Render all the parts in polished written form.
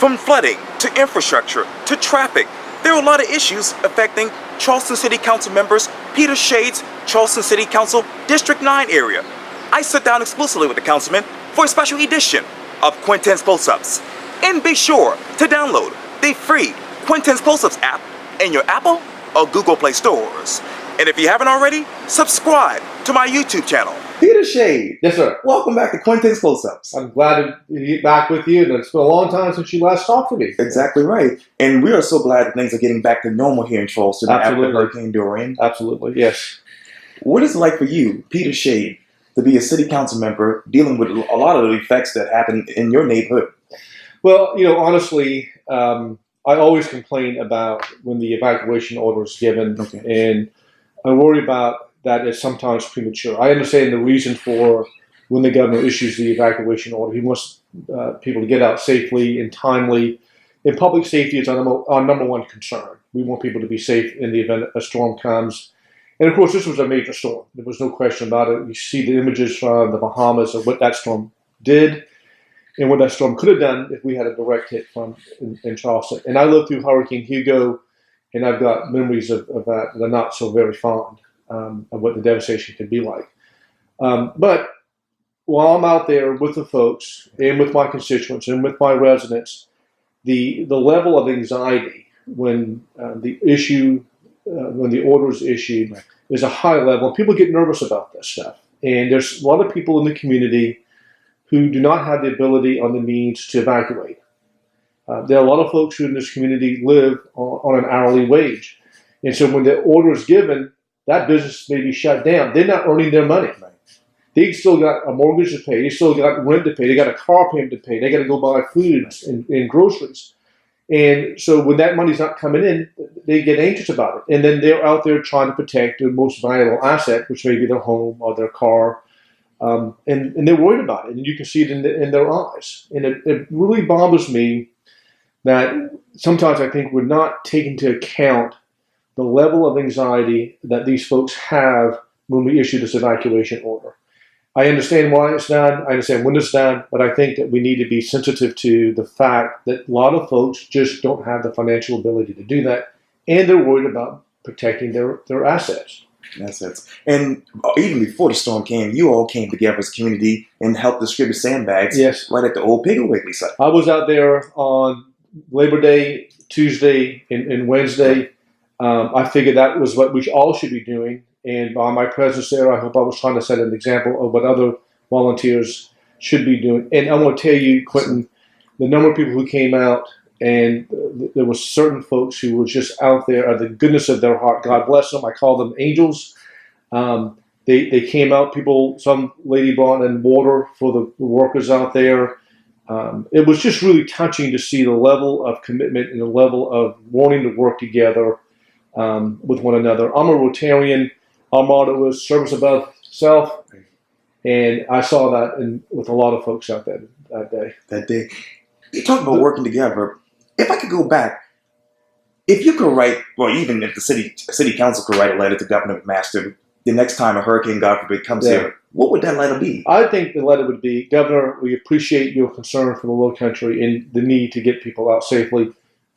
From flooding to infrastructure to traffic, there are a lot of issues affecting Charleston City Council members Peter Shahid's Charleston City Council District 9 area. I sat down exclusively with the councilman for a special edition of Quintin's Close-Ups. And be sure to download the free Quintin's Close-Ups app in your Apple or Google Play stores. And if you haven't already, subscribe to my YouTube channel. Peter Shahid. Yes, sir. Welcome back to Quintin's Close-Ups. I'm glad to get back with you, and it's been a long time since you last talked to me. Exactly right. And we are so glad that things are getting back to normal here in Charleston after Hurricane Dorian. Absolutely, yes. What is it like for you, Peter Shahid, to be a city council member dealing with a lot of the effects that happen in your neighborhood? Well, honestly, I always complain about when the evacuation order is given, and I worry about that is sometimes premature. I understand the reason for when the governor issues the evacuation order. He wants people to get out safely and timely. And public safety is our number one concern. We want people to be safe in the event a storm comes. And of course, this was a major storm. There was no question about it. You see the images from the Bahamas of what that storm did and what that storm could have done if we had a direct hit in Charleston. And I lived through Hurricane Hugo, and I've got memories of that that are not so very fond. Of what the devastation could be like. But while I'm out there with the folks and with my constituents and with my residents, the level of anxiety when the order is issued is a high level. People get nervous about this stuff. And there's a lot of people in the community who do not have the ability or the means to evacuate. There are a lot of folks who in this community live on an hourly wage. And so when the order is given, that business may be shut down. They're not earning their money. They've still got a mortgage to pay. They still got rent to pay. They got a car payment to pay. They got to go buy food and groceries. And so when that money's not coming in, they get anxious about it. And then they're out there trying to protect their most valuable asset, which may be their home or their car. And they're worried about it. And you can see it in their eyes. And it really bothers me that sometimes I think we're not taking into account the level of anxiety that these folks have when we issue this evacuation order. I understand why it's done, I understand when it's done, but I think that we need to be sensitive to the fact that a lot of folks just don't have the financial ability to do that, and they're worried about protecting their assets. Assets. And even before the storm came, you all came together as a community and helped distribute sandbags right at the old Piggly Wiggly site. I was out there on Labor Day, Tuesday, and Wednesday. I figured that was what we all should be doing. And by my presence there, I hope I was trying to set an example of what other volunteers should be doing. And I want to tell you, Quintin, the number of people who came out, and there were certain folks who were just out there out of the goodness of their heart. God bless them. I call them angels. They came out. Some lady brought in water for the workers out there. It was just really touching to see the level of commitment and the level of wanting to work together with one another. I'm a Rotarian. Our motto is service above self, and I saw that with a lot of folks out there that day. You talk about working together. If I could go back, if you could write, well, even if the city council could write a letter to Governor McMaster the next time a hurricane, God forbid, comes here, what would that letter be? I think the letter would be, Governor, we appreciate your concern for the Low Country and the need to get people out safely.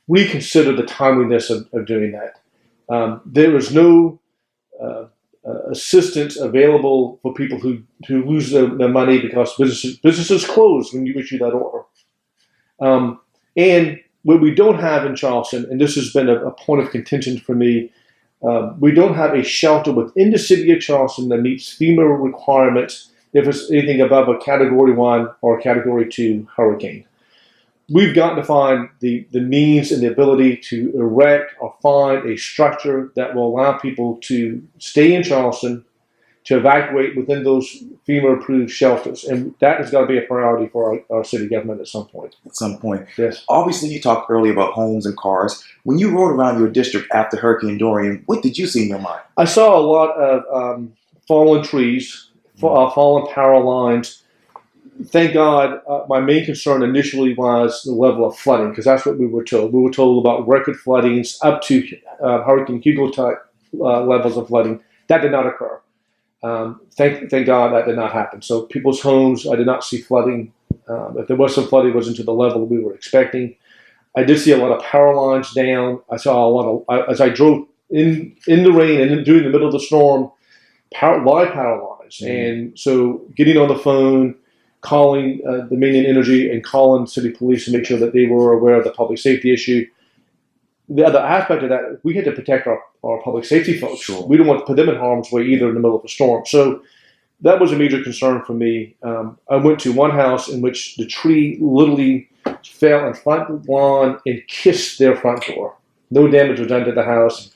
Reconsider the timeliness of doing that. There is no assistance available for people who lose their money because businesses close when you issue that order. And what we don't have in Charleston, and this has been a point of contention for me, we don't have a shelter within the city of Charleston that meets FEMA requirements if it's anything above a Category 1 or a Category 2 hurricane. We've got to find the means and the ability to erect or find a structure that will allow people to stay in Charleston, to evacuate within those FEMA-approved shelters. And that has got to be a priority for our city government at some point. At some point. Yes. Obviously, you talked earlier about homes and cars. When you rode around your district after Hurricane Dorian, what did you see in your mind? I saw a lot of fallen trees, fallen power lines. Thank God, my main concern initially was the level of flooding, because that's what we were told. We were told about record floodings up to Hurricane Hugo type levels of flooding. That did not occur. Thank God that did not happen. So people's homes, I did not see flooding. If there was some flooding, it wasn't to the level we were expecting. I did see a lot of power lines down. I saw a lot of, as I drove in the rain and during the middle of the storm, live power lines. And so getting on the phone, calling Dominion Energy and calling city police to make sure that they were aware of the public safety issue. The other aspect of that, we had to protect our public safety folks. Sure. We didn't want to put them in harm's way either in the middle of a storm. So that was a major concern for me. I went to one house in which the tree literally fell in front of the lawn and kissed their front door. No damage was done to the house.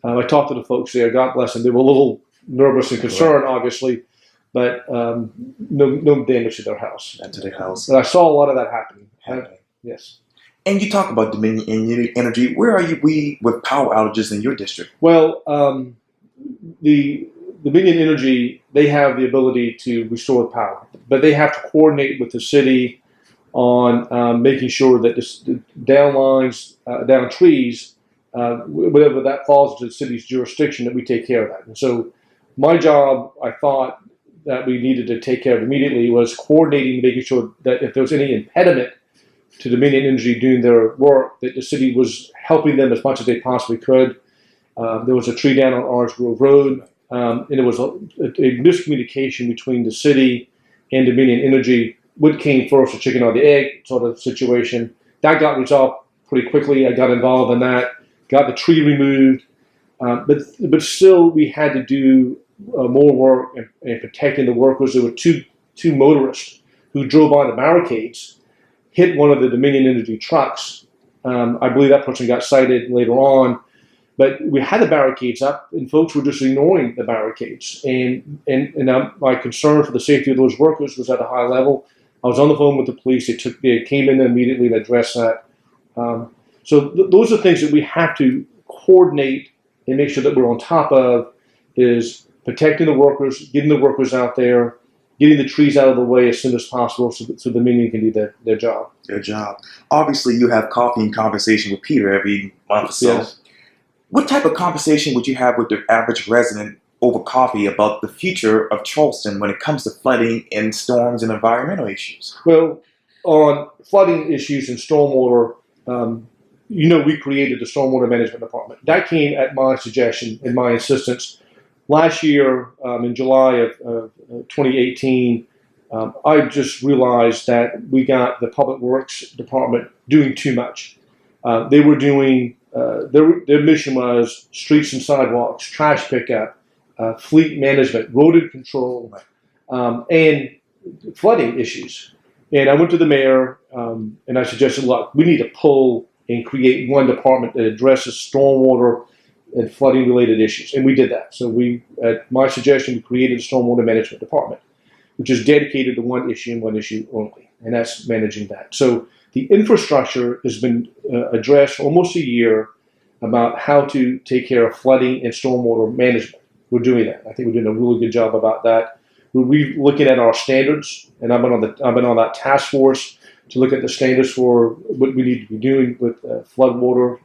I talked to the folks there. God bless them. They were a little nervous and concerned, obviously, but no damage to their house. Not to their house. But I saw a lot of that happening. Yes. And you talk about Dominion Energy. Where are we with power outages in your district? Well, the Dominion Energy, they have the ability to restore the power, but they have to coordinate with the city on making sure that the down lines, down trees, whatever that falls into the city's jurisdiction, that we take care of that. And so my job, I thought that we needed to take care of immediately, was coordinating, making sure that if there was any impediment to Dominion Energy doing their work, that the city was helping them as much as they possibly could. There was a tree down on Orange Grove Road, and there was a miscommunication between the city and Dominion Energy. What came first, the chicken or the egg sort of situation. That got resolved pretty quickly. I got involved in that, got the tree removed, but still we had to do more work in protecting the workers. There were two motorists who drove by the barricades, hit one of the Dominion Energy trucks. I believe that person got cited later on. But we had the barricades up, and folks were just ignoring the barricades. And my concern for the safety of those workers was at a high level. I was on the phone with the police. They came in immediately to address that. So those are things that we have to coordinate and make sure that we're on top of, is protecting the workers, getting the workers out there, getting the trees out of the way as soon as possible so the Dominion can do their job. Their job. Obviously, you have coffee and conversation with Peter every month or so. Yes. What type of conversation would you have with the average resident over coffee about the future of Charleston when it comes to flooding and storms and environmental issues? Well, on flooding issues and stormwater, we created the Stormwater Management Department. That came at my suggestion and my insistence. Last year, in July of 2018, I just realized that we got the Public Works Department doing too much. They were doing, their mission was streets and sidewalks, trash pickup, fleet management, rodent control, and flooding issues. And I went to the mayor and I suggested, look, we need to pull and create one department that addresses stormwater and flooding related issues. And we did that. So at my suggestion, we created a Stormwater Management Department, which is dedicated to one issue and one issue only, and that's managing that. So the infrastructure has been addressed for almost a year about how to take care of flooding and stormwater management. We're doing that. I think we're doing a really good job about that. We're looking at our standards, and I've been on that task force to look at the standards for what we need to be doing with floodwater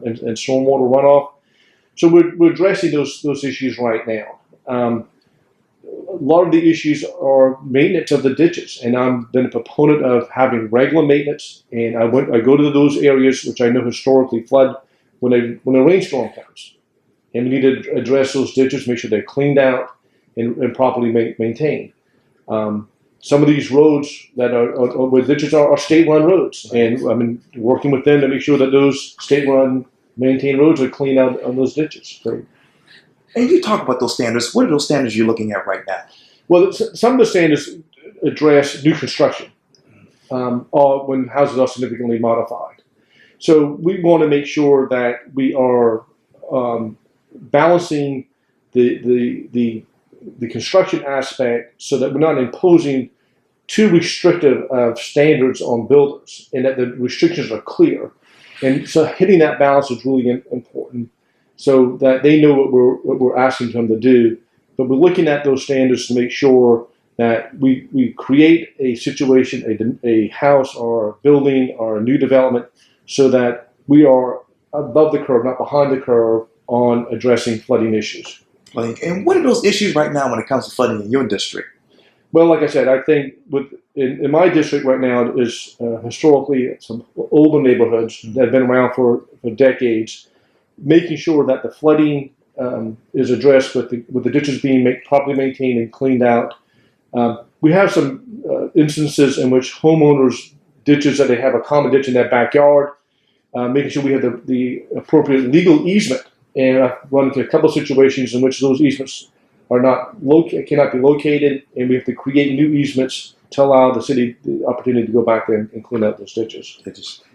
and stormwater runoff. So we're addressing those issues right now. A lot of the issues are maintenance of the ditches, and I've been a proponent of having regular maintenance. And I go to those areas which I know historically flood when a rainstorm comes, and we need to address those ditches, make sure they're cleaned out and properly maintained. Some of these roads that are where ditches are state-run roads, and I've been working with them to make sure that those state-run maintained roads are cleaned out on those ditches. So, and you talk about those standards. What are those standards you're looking at right now? well, some of the standards address new construction or when houses are significantly modified. So we want to make sure that we are balancing the construction aspect so that we're not imposing too restrictive of standards on builders, and that the restrictions are clear. And so hitting that balance is really important, so that they know what we're asking them to do. But we're looking at those standards to make sure that we create a situation, a house or a building or a new development, so that we are above the curve, not behind the curve, on addressing flooding issues. And what are those issues right now when it comes to flooding in your district? Well, like I said, I think with in my district right now is historically some older neighborhoods that have been around for decades, making sure that the flooding is addressed with the ditches being properly maintained and cleaned out. We have some instances in which homeowners ditches that they have a common ditch in their backyard, making sure we have the appropriate legal easement. And I've run into a couple of situations in which those easements are cannot be located, and we have to create new easements to allow the city the opportunity to go back there and clean out those ditches.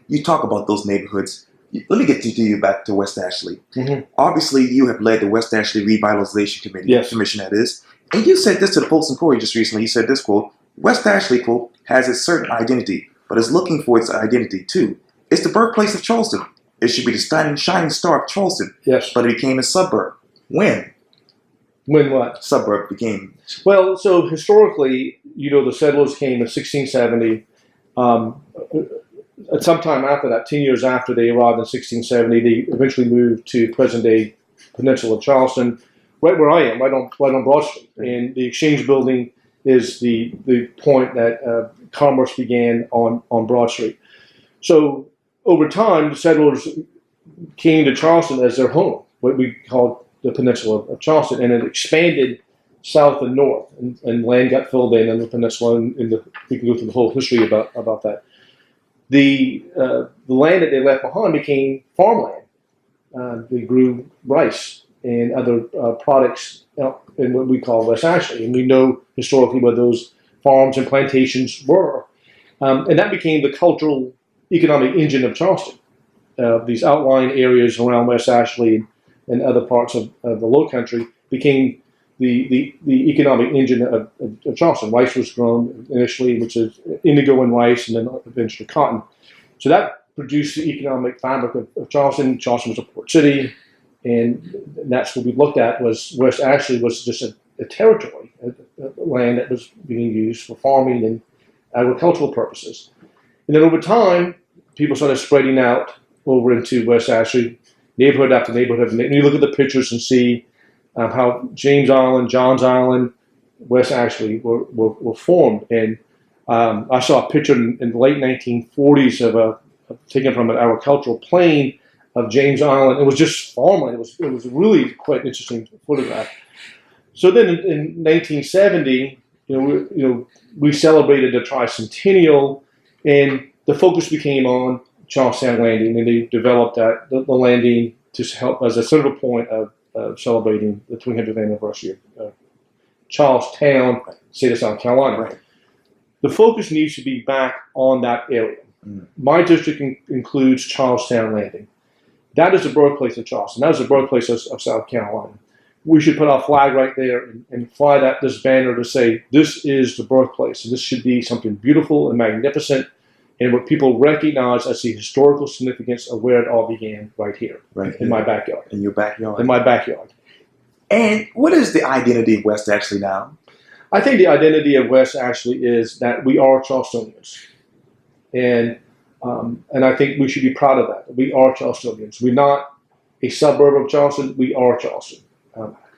You talk about those neighborhoods. Let me get you back to West Ashley. Mm-hmm. Obviously, you have led the West Ashley Revitalization Committee, yes. Commission that is, and you said this to the Post and Courier just recently. You said this, quote, West Ashley, quote, has a certain identity, but is looking for its identity too. It's the birthplace of Charleston. It should be the shining star of Charleston. Yes. But it became a suburb. When? When what? Suburb became. Well, so historically, the settlers came in 1670. At some time after that, 10 years after they arrived in 1670, they eventually moved to present-day Peninsula of Charleston, right where I am, right on Broad Street. And the Exchange Building is the point that commerce began on Broad Street. So over time, the settlers came to Charleston as their home, what we call the Peninsula of Charleston, and it expanded south and north, and land got filled in the peninsula, and we can go through the whole history about that. The land that they left behind became farmland. They grew rice and other products in what we call West Ashley, and we know historically where those farms and plantations were. And that became the cultural, economic engine of Charleston. These outlying areas around West Ashley and other parts of the Low Country became the economic engine of Charleston. Rice was grown initially, which is indigo and rice, and then eventually cotton. So that produced the economic fabric of Charleston. Charleston was a port city, and that's what we looked at. Was West Ashley was just a territory, a land that was being used for farming and agricultural purposes. And then over time, people started spreading out over into West Ashley, neighborhood after neighborhood. And you look at the pictures and see how James Island, Johns Island, West Ashley were formed. And I saw a picture in the late 1940s taken from an agricultural plain of James Island. It was just farmland. It was really quite an interesting photograph. So then in 1970, we celebrated the tricentennial, and the focus became on Charlestown Landing, and they developed the landing to help as a central point of celebrating the 300th anniversary of Charlestown, state of South Carolina. Right. The focus needs to be back on that area. Mm. My district includes Charlestown Landing. That is the birthplace of Charleston. That is the birthplace of South Carolina. We should put our flag right there and fly this banner to say this is the birthplace. And this should be something beautiful and magnificent, and what people recognize as the historical significance of where it all began right here, in my backyard. In your backyard. In my backyard. And what is the identity of West Ashley now? I think the identity of West Ashley is that we are Charlestonians. And I think we should be proud of that. We are Charlestonians. We're not a suburb of Charleston. We are Charleston.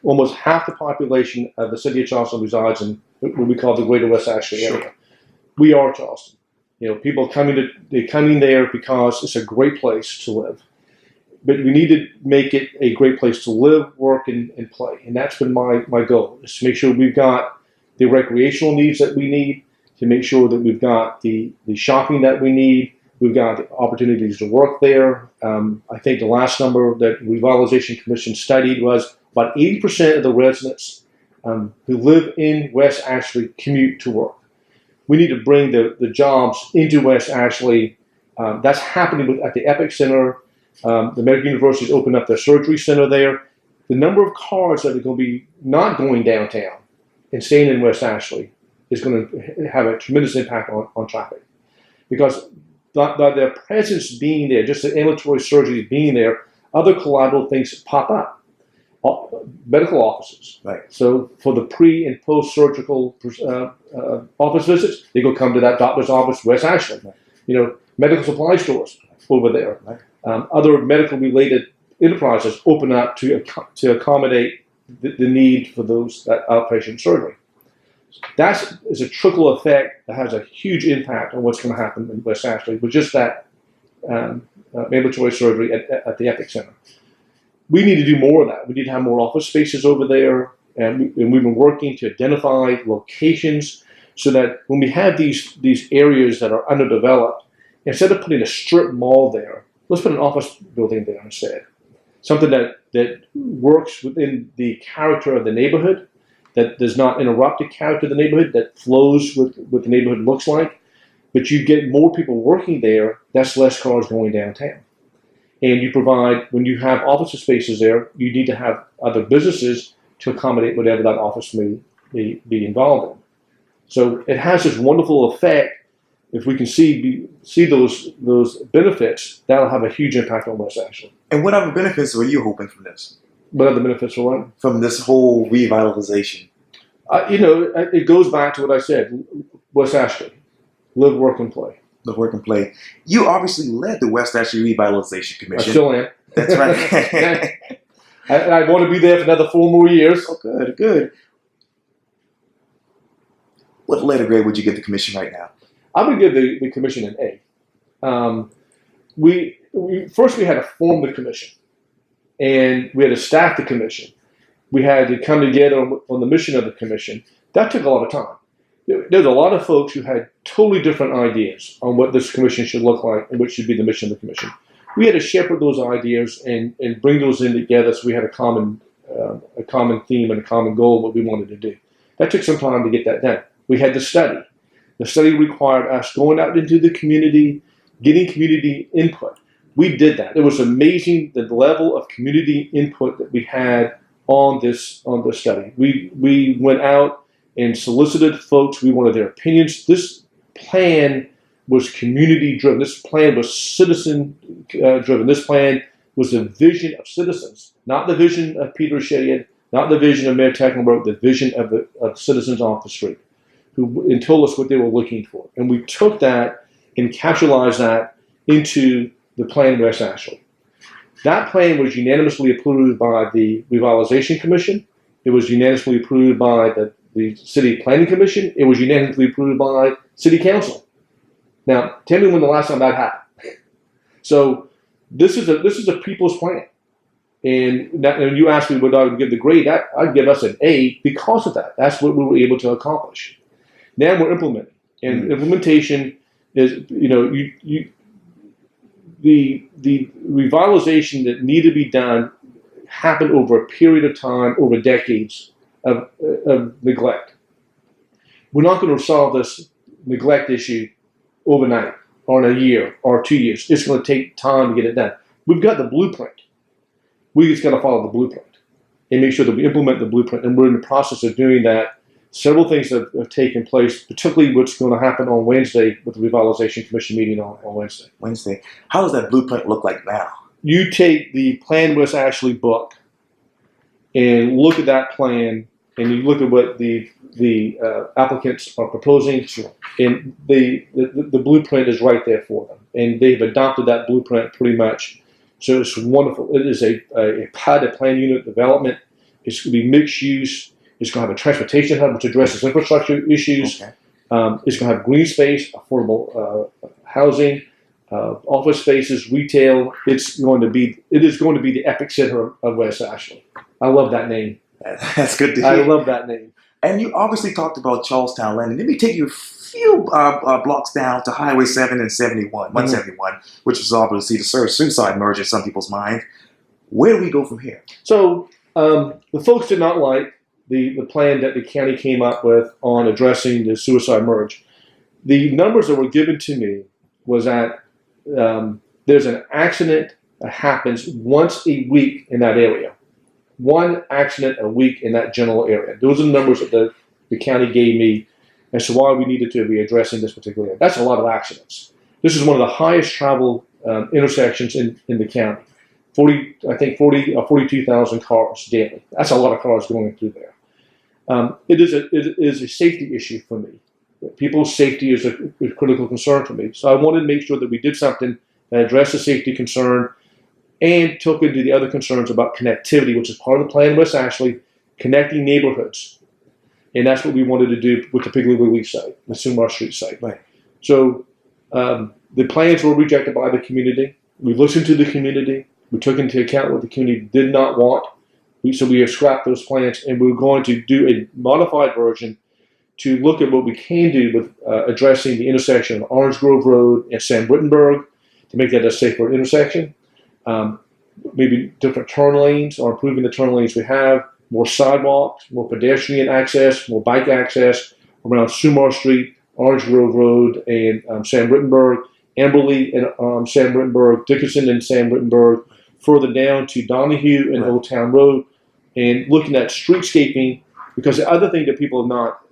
Almost half the population of the city of Charleston resides in what we call the greater West Ashley area. We are Charleston. People they're coming there because it's a great place to live. But we need to make it a great place to live, work, and play. And that's been my goal, is to make sure we've got the recreational needs that we need, to make sure that we've got the shopping that we need, we've got the opportunities to work there. I think the last number that Revitalization Commission studied was about 80% of the residents who live in West Ashley commute to work. We need to bring the jobs into West Ashley. That's happening at the Epic Center. The Medical University's opened up their surgery center there. The number of cars that are going to be not going downtown and staying in West Ashley is going to have a tremendous impact on traffic. Because by their presence being there, just the ambulatory surgery being there, other collateral things pop up. Medical offices. Right. So for the pre and post surgical office visits, they go come to that doctor's office, West Ashley. Right. Medical supply stores over there. Right. Other medical related enterprises open up to accommodate the need for that outpatient surgery. That is a trickle effect that has a huge impact on what's going to happen in West Ashley with just that ambulatory surgery at the Epic Center. We need to do more of that. We need to have more office spaces over there, and we've been working to identify locations so that when we have these areas that are underdeveloped, instead of putting a strip mall there, let's put an office building there instead. Something that works within the character of the neighborhood, that does not interrupt the character of the neighborhood, that flows with what the neighborhood looks like. But you get more people working there, that's less cars going downtown. And you provide, when you have office spaces there, you need to have other businesses to accommodate whatever that office may be involved in. So it has this wonderful effect. If we can see those benefits, that'll have a huge impact on West Ashley. And what other benefits are you hoping from this? What other benefits for what? From this whole revitalization? It goes back to what I said, West Ashley, live, work, and play. Live, work, and play. You obviously led the West Ashley Revitalization Commission. I still am. That's right. I want to be there for another 4 more years. Oh, good, good. What letter grade would you give the commission right now? I would give the commission an A. We first had to form the commission, and we had to staff the commission. We had to come together on the mission of the commission. That took a lot of time. There's a lot of folks who had totally different ideas on what this commission should look like and what should be the mission of the commission. We had to shepherd those ideas and bring those in together so we had a common theme and a common goal of what we wanted to do. That took some time to get that done. We had the study. The study required us going out into the community, getting community input. We did that. It was amazing the level of community input that we had on this study. We went out and solicited folks. We wanted their opinions. This plan was community driven. This plan was citizen driven. This plan was the vision of citizens, not the vision of Peter Shahid, not the vision of Mayor Tecklenburg, the vision of citizens off the street who told us what they were looking for. And we took that and capitalized that into the plan West Ashley. That plan was unanimously approved by the Revitalization Commission. It was unanimously approved by the City Planning Commission. It was unanimously approved by City Council. Now, tell me when the last time that happened. So this is a people's plan. And when you ask me what I would give the grade, I'd give us an A because of that. That's what we were able to accomplish. Now we're implementing. And implementation is, the revitalization that needed to be done happened over a period of time, over decades of neglect. We're not going to solve this neglect issue overnight or in a year or 2 years. It's going to take time to get it done. We've got the blueprint. We just got to follow the blueprint and make sure that we implement the blueprint. And we're in the process of doing that. Several things have taken place, particularly what's going to happen on Wednesday with the Revitalization Commission meeting on Wednesday. Wednesday. How does that blueprint look like now? You take the Plan West Ashley book and look at that plan, and you look at what the applicants are proposing, and the blueprint is right there for them. And they've adopted that blueprint pretty much. So it's wonderful. It is a plan unit development. It's going to be mixed use. It's going to have a transportation hub which addresses infrastructure issues. Okay. It's going to have green space, affordable housing, office spaces, retail. It is going to be the epic center of West Ashley. I love that name. That's good to hear. I love that name. And you obviously talked about Charlestown Landing. Let me take you a few blocks down to Highway 7 and 171, which is obviously the suicide merge in some people's mind. Where do we go from here? So the folks did not like the plan that the county came up with on addressing the suicide merge. The numbers that were given to me was that there's an accident that happens once a week in that area. One accident a week in that general area. Those are the numbers that the county gave me as to why we needed to be addressing this particular area. That's a lot of accidents. This is one of the highest travel intersections in the county. 42,000 cars daily. That's a lot of cars going through there. It is a safety issue for me. People's safety is a critical concern for me. So I wanted to make sure that we did something that addressed the safety concern and took into the other concerns about connectivity, which is part of the plan West Ashley, connecting neighborhoods. And that's what we wanted to do with the Piggly Wiggly site, the Sumar Street site. Right. So the plans were rejected by the community. We listened to the community. We took into account what the community did not want. So we have scrapped those plans, and we're going to do a modified version to look at what we can do with addressing the intersection of Orange Grove Road and Sam Wittenberg to make that a safer intersection. Maybe different turn lanes or improving the turn lanes we have, more sidewalks, more pedestrian access, more bike access around Sumar Street, Orange Grove Road, and Sam Wittenberg, Amberley and Sam Wittenberg, Dickinson and Sam Wittenberg, further down to Donahue and Old Town Road, and looking at streetscaping, because the other thing that people have not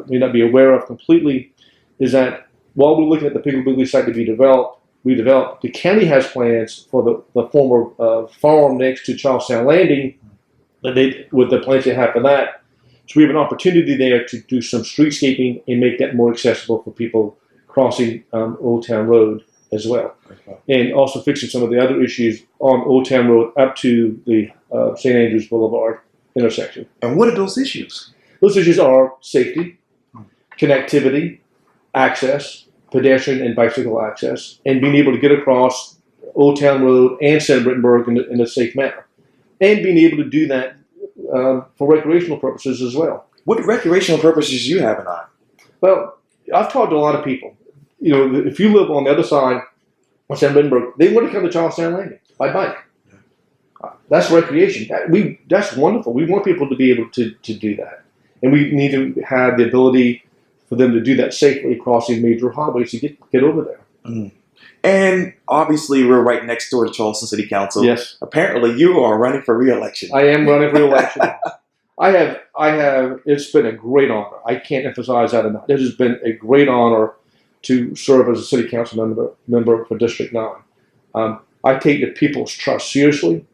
may not be aware of completely is that while we're looking at the Piggly Wiggly site to be redeveloped, the county has plans for the former farm next to Charlestown Landing, with the plans they have for that. So we have an opportunity there to do some streetscaping and make that more accessible for people crossing Old Town Road as well. And also fixing some of the other issues on Old Town Road up to the St. Andrews Boulevard intersection. And what are those issues? Those issues are safety, connectivity, access, pedestrian and bicycle access, and being able to get across Old Town Road and St. Wittenberg in a safe manner. And being able to do that for recreational purposes as well. What recreational purposes do you have in mind? Well, I've talked to a lot of people. You know, if you live on the other side of St. Wittenberg, they want to come to Charlestown Landing by bike. That's recreation. That's wonderful. We want people to be able to do that. And we need to have the ability for them to do that safely crossing major highways to get over there. Mm. And obviously, we're right next door to Charleston City Council. Yes. Apparently, you are running for re-election. I am running for re-election. I have. It's been a great honor. I can't emphasize that enough. It has been a great honor to serve as a city council member for District 9. I take the people's trust seriously.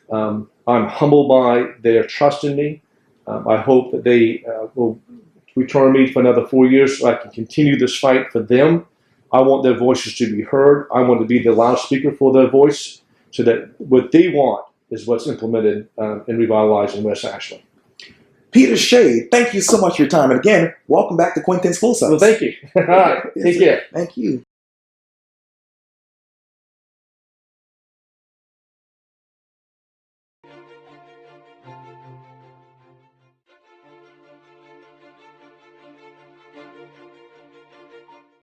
I'm humbled by their trust in me. I hope that they will return me for another 4 years so I can continue this fight for them. I want their voices to be heard. I want to be the loudspeaker for their voice so that what they want is what's implemented in revitalizing West Ashland. Peter Shahid, thank you so much for your time. And again, welcome back to Quintin's Full Size. Well, thank you. All right. Take care. Thank you.